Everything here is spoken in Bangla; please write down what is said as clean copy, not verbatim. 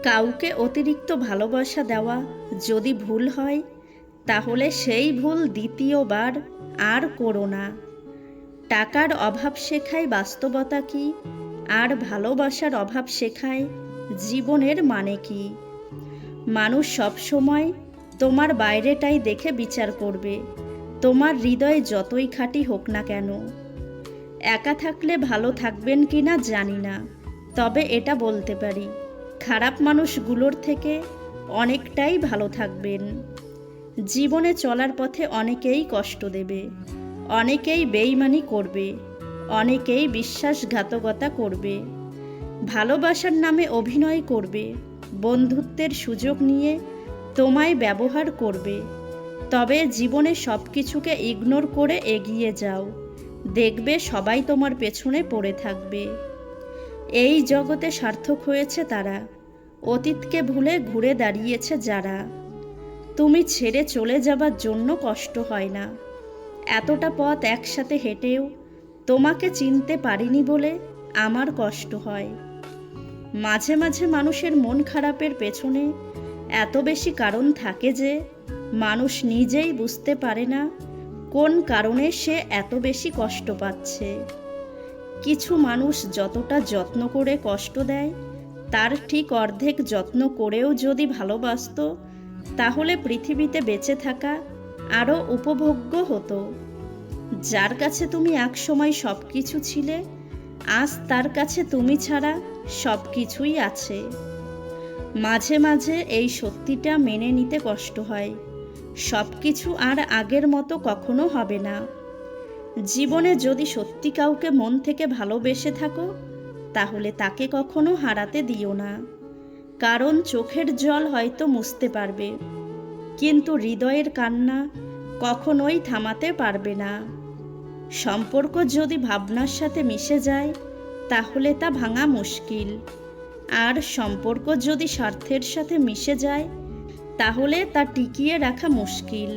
কাউকে অতিরিক্ত ভালোবাসা দেওয়া যদি ভুল হয়, তাহলে সেই ভুল দ্বিতীয়বার আর করো না। টাকার অভাব শেখায় বাস্তবতা কি, আর ভালোবাসার অভাব শেখায় জীবনের মানে কি। মানুষ সবসময় তোমার বাইরেটাই দেখে বিচার করবে, তোমার হৃদয় যতই খাঁটি হোক না কেন। একা থাকলে ভালো থাকবেন কিনা জানি না, তবে এটা বলতে পারি, খারাপ মানুষগুলোর থেকে অনেকটাই ভালো থাকবেন। জীবনে চলার পথে অনেকেই কষ্ট দেবে, অনেকেই বেইমানি করবে, অনেকেই বিশ্বাসঘাতকতা করবে, ভালোবাসার নামে অভিনয় করবে, বন্ধুত্বের সুযোগ নিয়ে তোমায় ব্যবহার করবে। তবে জীবনে সব কিছুকে ইগনোর করে এগিয়ে যাও, দেখবে সবাই তোমার পেছনে পড়ে থাকবে। এই জগতে সার্থক হয়েছে তারা, অতীতকে ভুলে ঘুরে দাঁড়িয়েছে যারা। তুমি ছেড়ে চলে যাবার জন্য কষ্ট হয় না, এতটা পথ একসাথে হেঁটেও তোমাকে চিনতে পারিনি বলে আমার কষ্ট হয়। মাঝে মাঝে মানুষের মন খারাপের পেছনে এত বেশি কারণ থাকে যে মানুষ নিজেই বুঝতে পারে না কোন কারণে সে এত বেশি কষ্ট পাচ্ছে। কিছু মানুষ যতটা যত্ন করে কষ্ট দেয়, তার ঠিক অর্ধেক যত্ন করেও যদি ভালোবাসতো, তাহলে পৃথিবীতে বেঁচে থাকা আরও উপভোগ্য হতো। যার কাছে তুমি একসময় সব কিছু ছিলে, আজ তার কাছে তুমি ছাড়া সব কিছুই আছে। মাঝে মাঝে এই সত্যিটা মেনে নিতে কষ্ট হয়, সব কিছু আর আগের মতো কখনো হবে না। জীবনে যদি সত্যি কাউকে মন থেকে ভালোবেসে থাকো, তাহলে তাকে কখনো হারাতে দিও না। কারণ চোখের জল হয়তো মুছতে পারবে, কিন্তু হৃদয়ের কান্না কখনোই থামাতে পারবে না। সম্পর্ক যদি ভাবনার সাথে মিশে যায়, তাহলে তা ভাঙা মুশকিল। আর সম্পর্ক যদি স্বার্থের সাথে মিশে যায়, তাহলে তা টিকিয়ে রাখা মুশকিল।